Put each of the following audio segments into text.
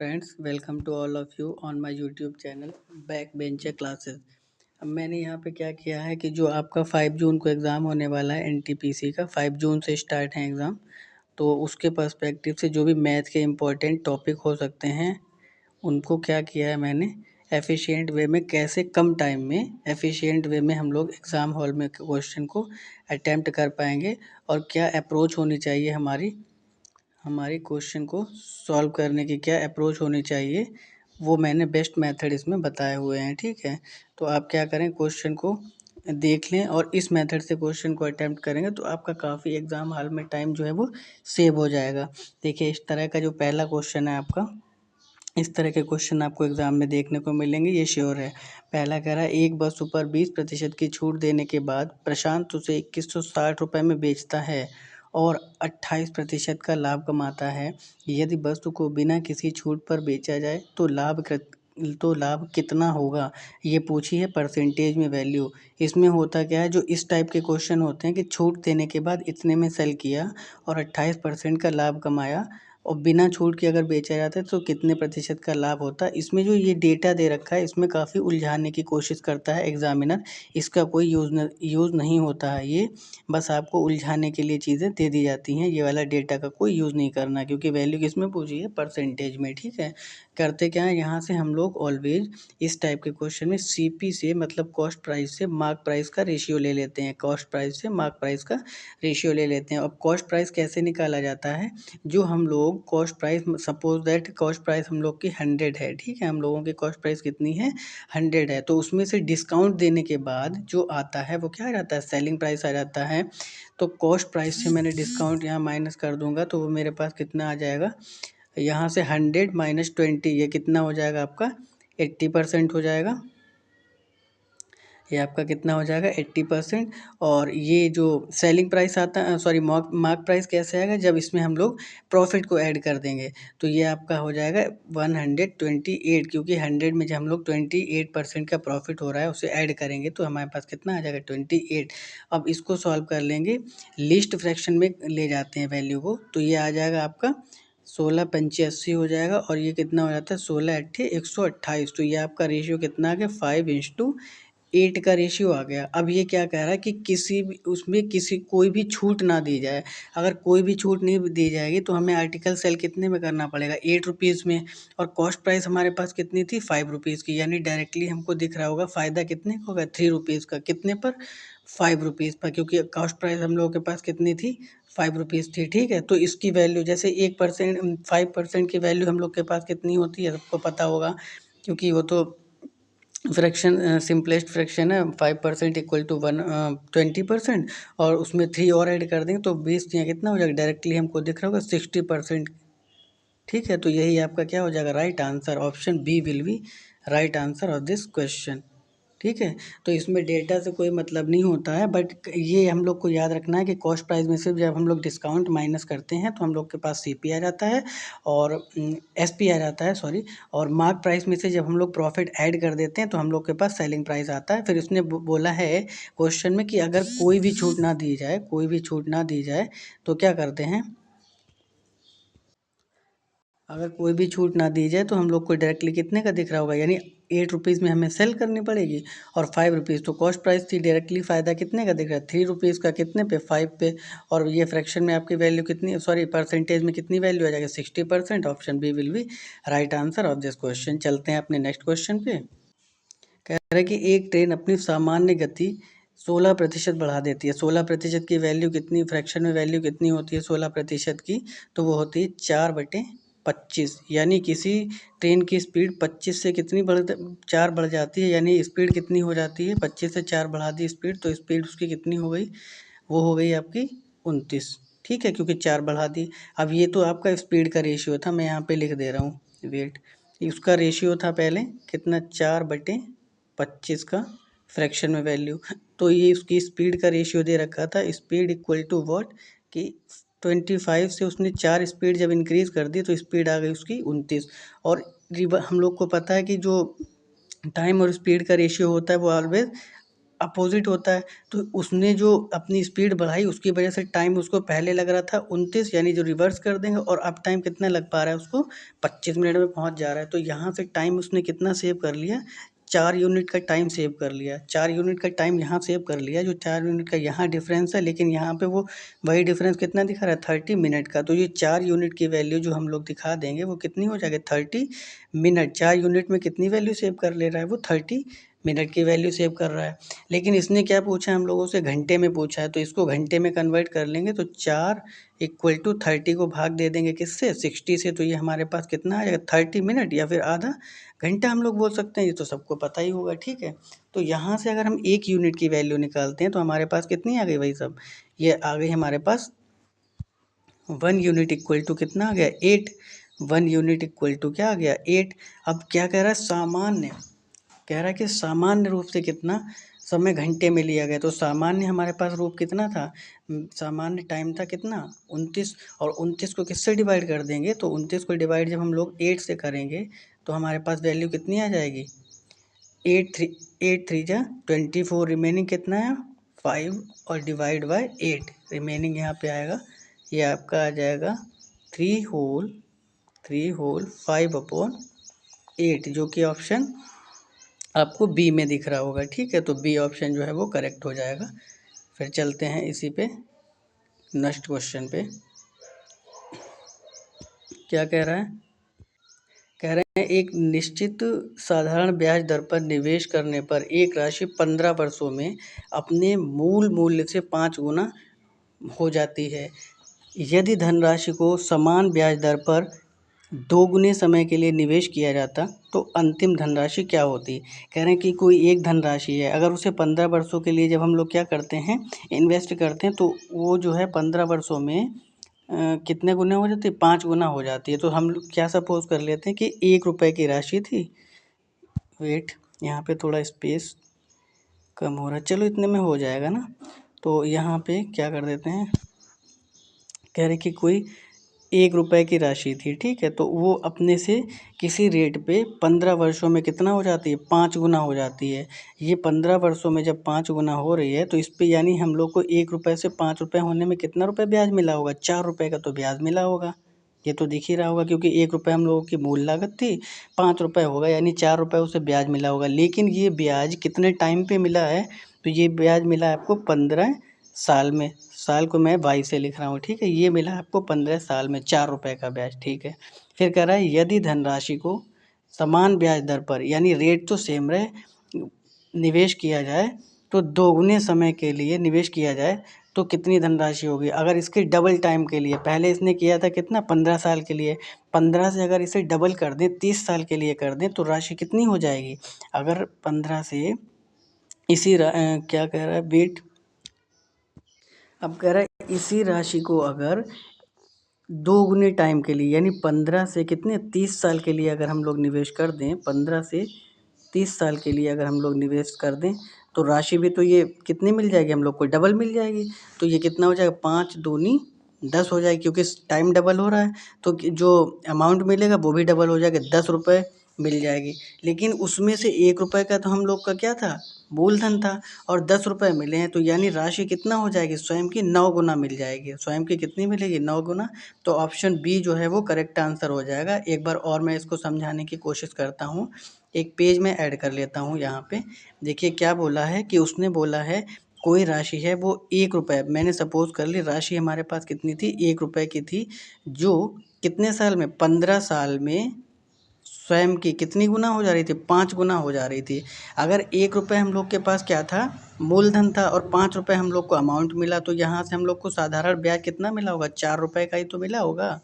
Friends, welcome to all of you on my YouTube channel back bencher classes. अब मैंने यहाँ पे क्या किया है कि जो आपका 5 जून को एग्ज़ाम होने वाला है एनटीपीसी का, 5 जून से स्टार्ट है एग्ज़ाम। तो उसके पर्सपेक्टिव से जो भी मैथ के इम्पोर्टेंट टॉपिक हो सकते हैं, उनको क्या किया है मैंने एफिशिएंट वे में, कैसे कम टाइम में एफिशिएंट वे में हम लोग एग्ज़ाम हॉल में क्वेश्चन को अटेम्प्ट कर पाएंगे और क्या अप्रोच होनी चाहिए हमारी क्वेश्चन को सॉल्व करने की, क्या अप्रोच होनी चाहिए, वो मैंने बेस्ट मेथड इसमें बताए हुए हैं। ठीक है, तो आप क्या करें, क्वेश्चन को देख लें और इस मेथड से क्वेश्चन को अटेम्प्ट करेंगे तो आपका काफ़ी एग्ज़ाम हॉल में टाइम जो है वो सेव हो जाएगा। देखिए, इस तरह का जो पहला क्वेश्चन है आपका, इस तरह के क्वेश्चन आपको एग्ज़ाम में देखने को मिलेंगे, ये श्योर है। पहला कह रहा है, एक वस्तु पर 20% की छूट देने के बाद प्रशांत उसे 2160 रुपये में बेचता है और 28% का लाभ कमाता है। यदि वस्तु को बिना किसी छूट पर बेचा जाए तो लाभ कितना होगा, ये पूछी है परसेंटेज में वैल्यू। इसमें होता क्या है, जो इस टाइप के क्वेश्चन होते हैं कि छूट देने के बाद इतने में सेल किया और 28% का लाभ कमाया और बिना छूट के अगर बेचा जाता है तो कितने प्रतिशत का लाभ होता है। इसमें जो ये डेटा दे रखा है, इसमें काफ़ी उलझाने की कोशिश करता है एग्जामिनर। इसका कोई यूज़ नहीं होता है, ये बस आपको उलझाने के लिए चीज़ें दे दी जाती हैं। ये वाला डेटा का कोई यूज़ नहीं करना, क्योंकि वैल्यू किसमें पूछी है, परसेंटेज में। ठीक है, करते क्या है, यहाँ से हम लोग ऑलवेज इस टाइप के क्वेश्चन में सीपी से, मतलब कॉस्ट प्राइस से मार्क प्राइस का रेशियो ले लेते हैं। कॉस्ट प्राइस से मार्क प्राइस का रेशियो ले लेते हैं। अब कॉस्ट प्राइस कैसे निकाला जाता है, जो हम लोग cost price, suppose that cost price हम लोग की 100 है। ठीक है, हम लोगों की कॉस्ट प्राइस कितनी है, 100 है। तो उसमें से डिस्काउंट देने के बाद जो आता है वो क्या आ जाता है, सेलिंग प्राइस आ जाता है। तो कॉस्ट प्राइस से मैंने डिस्काउंट यहाँ माइनस कर दूंगा तो वो मेरे पास कितना आ जाएगा, यहाँ से 100 माइनस 20, ये कितना हो जाएगा आपका, 80% हो जाएगा। ये आपका कितना हो जाएगा, 80%। और ये जो सेलिंग प्राइस आता है, सॉरी मार्क प्राइस कैसे आएगा, जब इसमें हम लोग प्रॉफिट को ऐड कर देंगे तो ये आपका हो जाएगा 128, क्योंकि 100 में जब हम लोग 28% का प्रॉफिट हो रहा है उसे ऐड करेंगे तो हमारे पास कितना आ जाएगा, 28। अब इसको सॉल्व कर लेंगे, लिस्ट फ्रैक्शन में ले जाते हैं वैल्यू को, तो ये आ जाएगा आपका 16 × 85 हो जाएगा। और ये कितना हो जाता है, 16 × 8 = 128। तो ये आपका रेशियो कितना आ गया, 5:8 का रेशियो आ गया। अब ये क्या कह रहा है कि किसी भी उसमें कोई भी छूट ना दी जाए। अगर कोई भी छूट नहीं दी जाएगी तो हमें आर्टिकल सेल कितने में करना पड़ेगा, 8 रुपीज़ में। और कॉस्ट प्राइस हमारे पास कितनी थी, 5 रुपीज़ की, यानी डायरेक्टली हमको दिख रहा होगा फ़ायदा कितने का होगा, 3 रुपीज़ का। कितने पर, 5 रुपीज़ पर, क्योंकि कॉस्ट प्राइस हम लोगों के पास कितनी थी, 5 रुपीज़ थी। ठीक है, तो इसकी वैल्यू जैसे 1%, 5% की वैल्यू हम लोग के पास कितनी होती है, सबको पता होगा, क्योंकि वो तो फ्रैक्शन, सिंपलेस्ट फ्रैक्शन है। 5% = 20%, और उसमें 3 और ऐड कर देंगे तो 20 यहाँ कितना हो जाएगा, डायरेक्टली हमको दिख रहा होगा 60%। ठीक है, तो यही आपका क्या हो जाएगा, right answer. Option B will be right answer of this question. ठीक है, तो इसमें डेटा से कोई मतलब नहीं होता है, बट ये हम लोग को याद रखना है कि कॉस्ट प्राइस में से जब हम लोग डिस्काउंट माइनस करते हैं तो हम लोग के पास सीपी आ जाता है और एसपी आ जाता है, सॉरी। और मार्क प्राइस में से जब हम लोग प्रॉफिट ऐड कर देते हैं तो हम लोग के पास सेलिंग प्राइस आता है। फिर उसने बोला है क्वेश्चन में कि अगर कोई भी छूट ना दी जाए, कोई भी छूट ना दी जाए तो क्या करते हैं, अगर कोई भी छूट ना दी जाए तो हम लोग को डायरेक्टली कितने का दिख रहा होगा, यानी 8 रुपीज़ में हमें सेल करनी पड़ेगी। और 5 रुपीज़ तो कॉस्ट प्राइस थी, डायरेक्टली फ़ायदा कितने का दिख रहा है, 3 रुपीज़ का, कितने पे, 5 पे। और ये फ्रैक्शन में आपकी वैल्यू कितनी, सॉरी परसेंटेज में कितनी वैल्यू आ जाएगी, 60%। Option B will be right answer of this question. चलते हैं अपने नेक्स्ट क्वेश्चन पे। कह रहा है कि एक ट्रेन अपनी सामान्य गति 16% बढ़ा देती है। 16% की वैल्यू कितनी, फ्रैक्शन में वैल्यू कितनी होती है 16% की, तो वो होती है 4/25। यानी किसी ट्रेन की स्पीड 25 से कितनी 4 बढ़ जाती है, यानी स्पीड कितनी हो जाती है, 25 से 4 बढ़ा दी स्पीड, तो स्पीड उसकी कितनी हो गई, वो हो गई आपकी 29। ठीक है, क्योंकि 4 बढ़ा दी। अब ये तो आपका स्पीड का रेशियो था, मैं यहाँ पे लिख दे रहा हूँ, वेट। उसका रेशियो था पहले कितना, 4/25 का फ्रैक्शन में वैल्यू। तो ये उसकी स्पीड का रेशियो दे रखा था, स्पीड इक्वल टू वॉट, कि 25 से उसने 4 स्पीड जब इंक्रीज़ कर दी तो स्पीड आ गई उसकी 29। और हम लोग को पता है कि जो टाइम और स्पीड का रेशियो होता है वो ऑलवेज अपोजिट होता है। तो उसने जो अपनी स्पीड बढ़ाई उसकी वजह से टाइम उसको पहले लग रहा था 29, यानी जो रिवर्स कर देंगे और अब टाइम कितना लग पा रहा है उसको 25 मिनट में पहुंच जा रहा है। तो यहाँ से टाइम उसने कितना सेव कर लिया, 4 यूनिट का टाइम सेव कर लिया। 4 यूनिट का टाइम यहाँ सेव कर लिया, जो 4 यूनिट का यहाँ डिफरेंस है, लेकिन यहाँ पे वो वही डिफरेंस कितना दिखा रहा है 30 मिनट का। तो ये 4 यूनिट की वैल्यू जो हम लोग दिखा देंगे वो कितनी हो जाएगी 30 मिनट। 4 यूनिट में कितनी वैल्यू सेव कर ले रहा है वो 30 मिनट की वैल्यू सेव कर रहा है। लेकिन इसने क्या पूछा है हम लोगों से, घंटे में पूछा है, तो इसको घंटे में कन्वर्ट कर लेंगे। तो 4 = 30 को भाग दे देंगे किससे, 60 से। तो ये हमारे पास कितना आ जाएगा 30 मिनट या फिर आधा घंटा हम लोग बोल सकते हैं। ये तो सबको पता ही होगा, ठीक है। तो यहाँ से अगर हम 1 यूनिट की वैल्यू निकालते हैं तो हमारे पास कितनी आ गई भाई साहब, ये आ गई हमारे पास 1 यूनिट इक्वल टू कितना आ गया 8। 1 यूनिट इक्वल टू क्या आ गया 8। अब क्या कह रहा है, सामान्य, कह रहा है कि सामान्य रूप से कितना समय घंटे में लिया गया। तो सामान्य हमारे पास रूप कितना था, सामान्य टाइम था कितना 29, और 29 को किससे डिवाइड कर देंगे, तो 29 को डिवाइड जब हम लोग 8 से करेंगे तो हमारे पास वैल्यू कितनी आ जाएगी 8 3 जा 24, रिमेनिंग कितना है 5, और डिवाइड बाय 8, रिमेनिंग यहाँ पे आएगा, ये आपका आ जाएगा 3 होल 5/8, जो कि ऑप्शन आपको बी में दिख रहा होगा, ठीक है। तो बी ऑप्शन जो है वो करेक्ट हो जाएगा। फिर चलते हैं इसी पे नेक्स्ट क्वेश्चन पे। क्या कह रहा है, कह रहे हैं एक निश्चित साधारण ब्याज दर पर निवेश करने पर एक राशि 15 वर्षों में अपने मूल मूल्य से 5 गुना हो जाती है। यदि धनराशि को समान ब्याज दर पर 2 गुने समय के लिए निवेश किया जाता तो अंतिम धनराशि क्या होती। कह रहे हैं कि कोई एक धनराशि है, अगर उसे 15 वर्षों के लिए जब हम लोग क्या करते हैं इन्वेस्ट करते हैं, तो वो जो है 15 वर्षों में कितने गुना हो जाती है 5 गुना हो जाती है। तो हम लोग क्या सपोज कर लेते हैं कि 1 रुपए की राशि थी, वेट यहाँ पे थोड़ा स्पेस कम हो रहा है, चलो इतने में हो जाएगा ना। तो यहाँ पे क्या कर देते हैं, कह रहे कि कोई 1 रुपए की राशि थी, ठीक है। तो वो अपने से किसी रेट पे 15 वर्षों में कितना हो जाती है 5 गुना हो जाती है। ये 15 वर्षों में जब 5 गुना हो रही है तो इस पे यानी हम लोग को 1 रुपए से 5 रुपए होने में कितना रुपए ब्याज मिला होगा, 4 रुपए का तो ब्याज मिला होगा। ये तो दिख ही रहा होगा, क्योंकि 1 रुपए हम लोगों की मूल लागत थी, 5 रुपए होगा यानी 4 रुपए उसे ब्याज मिला होगा। लेकिन ये ब्याज कितने टाइम पे मिला है, तो ये ब्याज मिला है आपको 15 साल में। साल को मैं 22 से लिख रहा हूँ, ठीक है। ये मिला आपको 15 साल में 4 रुपए का ब्याज, ठीक है। फिर कह रहा है यदि धनराशि को समान ब्याज दर पर, यानी रेट तो सेम रहे, निवेश किया जाए तो 2 गुने समय के लिए निवेश किया जाए तो कितनी धनराशि होगी। अगर इसके डबल टाइम के लिए, पहले इसने किया था कितना 15 साल के लिए, 15 से अगर इसे डबल कर दें 30 साल के लिए कर दें तो राशि कितनी हो जाएगी। अगर 15 से क्या कह रहा है वेट, अब कह रहा है इसी राशि को अगर 2 गुने टाइम के लिए, यानी 15 से कितने 30 साल के लिए अगर हम लोग निवेश कर दें, 15 से 30 साल के लिए अगर हम लोग निवेश कर दें तो राशि भी तो ये कितनी मिल जाएगी हम लोग को, डबल मिल जाएगी। तो ये कितना हो जाएगा 5 दूनी 10 हो जाएगी, क्योंकि टाइम डबल हो रहा है तो जो अमाउंट मिलेगा वो भी डबल हो जाएगा, 10 रुपये मिल जाएगी। लेकिन उसमें से 1 रुपये का तो हम लोग का क्या था मूलधन था, और 10 रुपये मिले हैं, तो यानी राशि कितना हो जाएगी स्वयं की 9 गुना मिल जाएगी। स्वयं की कितनी मिलेगी 9 गुना। तो ऑप्शन बी जो है वो करेक्ट आंसर हो जाएगा। एक बार और मैं इसको समझाने की कोशिश करता हूँ, एक पेज में ऐड कर लेता हूँ यहाँ पे। देखिए क्या बोला है कि उसने बोला है कोई राशि है वो 1 रुपये, मैंने सपोज कर ली राशि हमारे पास कितनी थी 1 रुपये की थी, जो कितने साल में 15 साल में स्वयं की कितनी गुना हो जा रही थी 5 गुना हो जा रही थी। अगर 1 रुपये हम लोग के पास क्या था मूलधन था और 5 रुपये हम लोग को अमाउंट मिला, तो यहाँ से हम लोग को साधारण ब्याज कितना मिला होगा 4 रुपये का ही तो मिला होगा,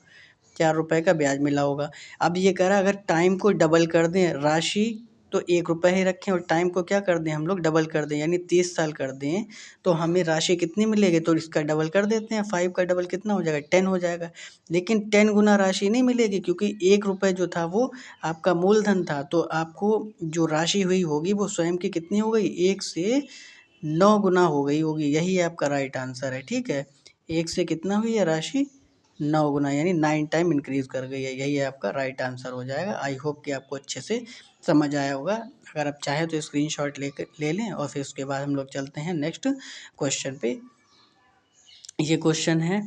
4 रुपये का ब्याज मिला होगा। अब ये कह रहा है अगर टाइम को डबल कर दें, राशि तो 1 रुपये ही रखें और टाइम को क्या कर दें हम लोग डबल कर दें, यानी 30 साल कर दें, तो हमें राशि कितनी मिलेगी। तो इसका डबल कर देते हैं, 5 का डबल कितना हो जाएगा 10 हो जाएगा। लेकिन 10 गुना राशि नहीं मिलेगी, क्योंकि 1 रुपये जो था वो आपका मूलधन था। तो आपको जो राशि हुई होगी वो स्वयं की कितनी हो गई 1 से 9 गुना हो गई होगी। यही आपका राइट आंसर है, ठीक है। 1 से कितना हुई है राशि 9 गुना यानी 9 टाइम इंक्रीज कर गई है। यही आपका राइट आंसर हो जाएगा। आई होप कि आपको अच्छे से समझ आया होगा। अगर आप चाहें तो स्क्रीनशॉट ले लें और फिर उसके बाद हम लोग चलते हैं नेक्स्ट क्वेश्चन पे। ये क्वेश्चन है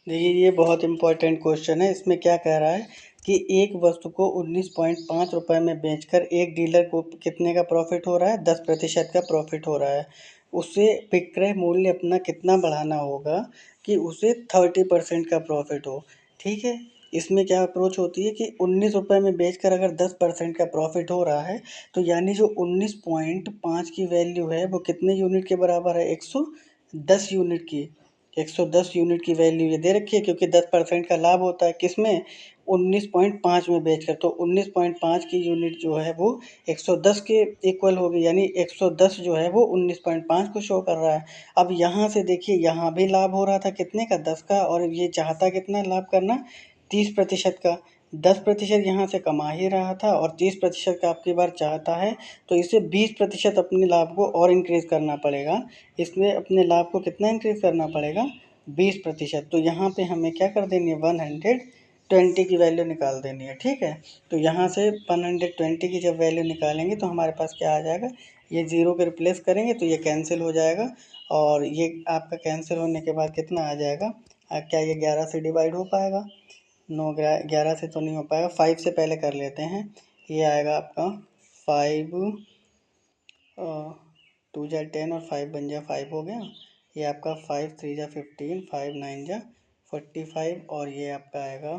देखिए, ये बहुत इंपॉर्टेंट क्वेश्चन है। इसमें क्या कह रहा है कि एक वस्तु को 19.5 रुपये में बेचकर एक डीलर को कितने का प्रॉफिट हो रहा है? 10% का प्रॉफिट हो रहा है। उसे विक्रय मूल्य अपना कितना बढ़ाना होगा कि उसे 30% का प्रॉफिट हो। ठीक है, इसमें क्या अप्रोच होती है कि 19 रुपये में बेचकर अगर 10% का प्रॉफिट हो रहा है तो यानी जो 19.5 की वैल्यू है वो कितने यूनिट के बराबर है? 110 यूनिट की। 110 यूनिट की वैल्यू ये दे रखी है क्योंकि 10% का लाभ होता है किसमें? 19.5 में बेचकर। तो 19.5 की यूनिट जो है वो 110 के इक्वल होगी, यानी 110 जो है वो 19.5 को शो कर रहा है। अब यहाँ से देखिए, यहाँ भी लाभ हो रहा था कितने का? 10 का, और ये चाहता कितना लाभ करना? 30% का। 10% यहाँ से कमा ही रहा था और 30% का आपकी बार चाहता है, तो इसे 20% अपने लाभ को और इंक्रीज़ करना पड़ेगा। इसमें अपने लाभ को कितना इंक्रीज़ करना पड़ेगा? 20%। तो यहाँ पे हमें क्या कर देनी है? 120 की वैल्यू निकाल देनी है। ठीक है, तो यहाँ से 120 की जब वैल्यू निकालेंगे तो हमारे पास क्या आ जाएगा? ये ज़ीरो के रिप्लेस करेंगे तो ये कैंसिल हो जाएगा, और ये आपका कैंसिल होने के बाद कितना आ जाएगा? क्या ये 11 से डिवाइड हो पाएगा? 11 से तो नहीं हो पाएगा। 5 से पहले कर लेते हैं। ये आएगा आपका 5 2 जा 10 और 5 बन जा 5 हो गया। ये आपका 5 3 जा 15, 5 9 जा 45, और ये आपका आएगा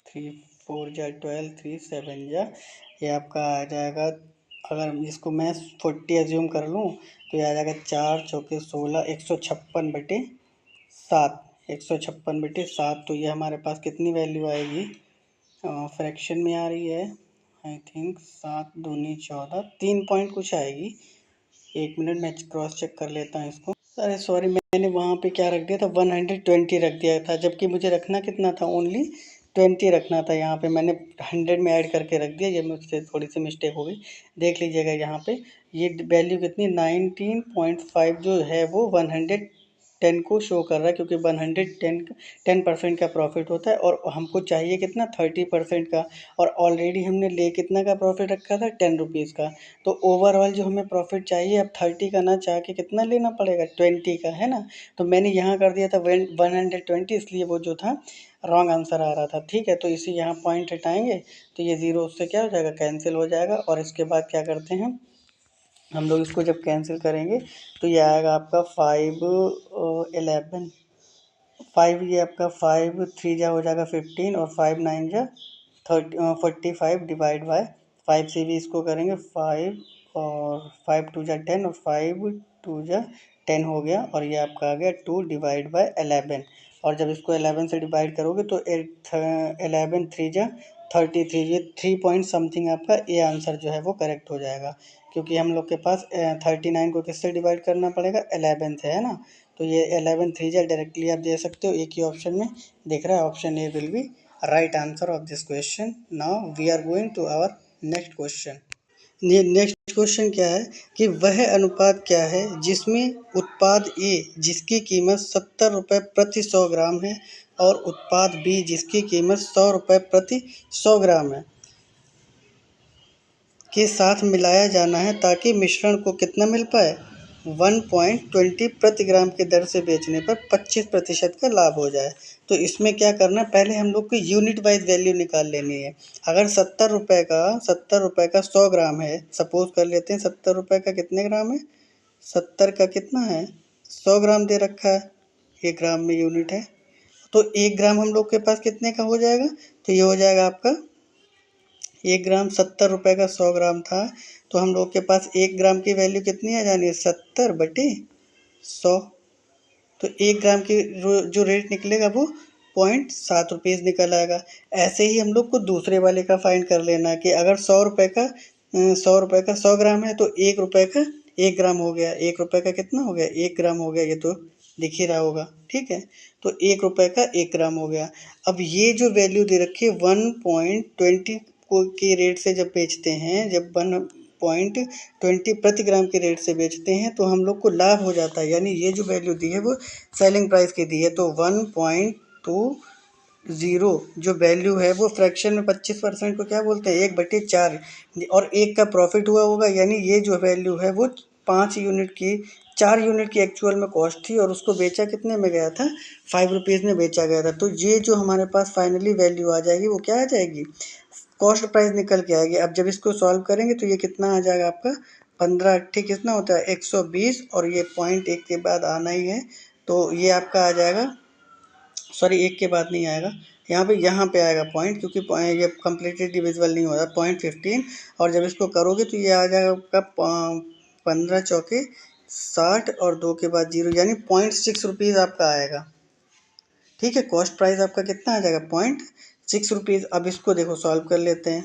3 4 जा 12, 3 7 जा, ये आपका आ जाएगा। अगर इसको मैं 40 एज्यूम कर लूँ तो ये आ जाएगा 4 चौके 16, 156/7। 156/7, तो ये हमारे पास कितनी वैल्यू आएगी? फ्रैक्शन में आ रही है आई थिंक 7 दूनी 14, 3 पॉइंट कुछ आएगी। 1 मिनट मैं क्रॉस चेक कर लेता हूँ इसको। अरे सॉरी, मैंने वहाँ पे क्या रख दिया था? 120 रख दिया था, जबकि मुझे रखना कितना था? ओनली 20 रखना था। यहाँ पे मैंने 100 में ऐड करके रख दिया, ये मुझसे थोड़ी सी मिस्टेक हो गई। देख लीजिएगा यहाँ पे ये वैल्यू कितनी? 19.5 जो है वो 110 को शो कर रहा है, क्योंकि 10% का प्रॉफिट होता है और हमको चाहिए कितना? 30% का। और ऑलरेडी हमने ले कितना का प्रॉफिट रखा था? 10 रुपीज़ का। तो ओवरऑल जो हमें प्रॉफिट चाहिए, अब 30 का ना चाह के कितना लेना पड़ेगा? 20 का, है ना? तो मैंने यहाँ कर दिया था 120, इसलिए वो जो था रॉन्ग आंसर आ रहा था। ठीक है, तो इसी यहाँ पॉइंट हटाएंगे तो ये ज़ीरो उससे क्या हो जाएगा? कैंसिल हो जाएगा। और इसके बाद क्या करते हैं हम लोग? इसको जब कैंसिल करेंगे तो ये आएगा आपका 5 11 5, ये आपका 5 3 जा हो जाएगा 15, और 5 9 जा 45 डिवाइड बाय 5 से भी इसको करेंगे 5, और 5 2 जा 10, और 5 2 जा 10 हो गया, और ये आपका आ गया 2 डिवाइड बाय 11। और जब इसको 11 से डिवाइड करोगे तो 11 3 जा 33, ये 3 पॉइंट समथिंग आपका ये आंसर जो है वो करेक्ट हो जाएगा, क्योंकि हम लोग के पास 39 को किससे डिवाइड करना पड़ेगा? 11 से, है ना? तो ये 11 3 जा डायरेक्टली आप दे सकते हो, एक ही ऑप्शन में दिख रहा है। Option A will be right answer of this question. Now we are going to our next question. ये नेक्स्ट क्वेश्चन क्या है कि वह अनुपात क्या है जिसमें उत्पाद ए जिसकी कीमत 70 रुपये प्रति 100 ग्राम है और उत्पाद बी जिसकी कीमत 100 रुपये प्रति 100 ग्राम है के साथ मिलाया जाना है, ताकि मिश्रण को कितना मिल पाए? 1.20 प्रति ग्राम की दर से बेचने पर 25% का लाभ हो जाए। तो इसमें क्या करना है? पहले हम लोग को यूनिट वाइज वैल्यू निकाल लेनी है। अगर 70 रुपये का 100 ग्राम है, सपोज कर लेते हैं 70 रुपये का कितने ग्राम है? 70 का कितना है? 100 ग्राम दे रखा है, 1 ग्राम में यूनिट है। तो 1 ग्राम हम लोग के पास कितने का हो जाएगा? तो ये हो जाएगा आपका 1 ग्राम 70 रुपये का 100 ग्राम था, तो हम लोग के पास 1 ग्राम की वैल्यू कितनी आ जानी है? 70/100। तो 1 ग्राम की जो रेट निकलेगा वो 0.7 रुपीज़ निकल आएगा। ऐसे ही हम लोग को दूसरे वाले का फाइंड कर लेना है कि अगर 100 ग्राम है तो 1 रुपये का 1 ग्राम हो गया। 1 रुपये का कितना हो गया? 1 ग्राम हो गया, ये तो दिख ही रहा होगा। ठीक है, तो 1 रुपये का 1 ग्राम हो गया। अब ये जो वैल्यू दे रखी है 1.20 को के रेट से जब बेचते हैं, जब 1.20 प्रति ग्राम के रेट से बेचते हैं तो हम लोग को लाभ हो जाता है। यानी ये जो वैल्यू दी है वो सेलिंग प्राइस की दी है, तो 1.20 जो वैल्यू है वो फ्रैक्शन में 25% को क्या बोलते हैं, 1/4, और 1 का प्रॉफिट हुआ होगा। यानी ये जो वैल्यू है वो 4 यूनिट की एक्चुअल में कॉस्ट थी और उसको बेचा कितने में गया था, 5 रुपीज़ में बेचा गया था। तो ये जो हमारे पास फाइनली वैल्यू आ जाएगी वो क्या आ जाएगी, कॉस्ट प्राइस निकल के आएगी। अब जब इसको सॉल्व करेंगे तो ये कितना आ जाएगा आपका 15 ठीक कितना होता है 120, और ये पॉइंट 1 के बाद आना ही है, तो ये आपका आ जाएगा, सॉरी 1 के बाद नहीं आएगा, यहाँ पे आएगा पॉइंट, क्योंकि ये कम्प्लीटली डिविजिबल नहीं हो रहा, 0.15, और जब इसको करोगे तो ये आ जाएगा आपका 15 चौके 60 और 2 के बाद 0, यानी 0.6 रुपीज़ आपका आएगा। ठीक है, कॉस्ट प्राइस आपका कितना आ जाएगा 0.6 रुपीज़। अब इसको देखो सॉल्व कर लेते हैं।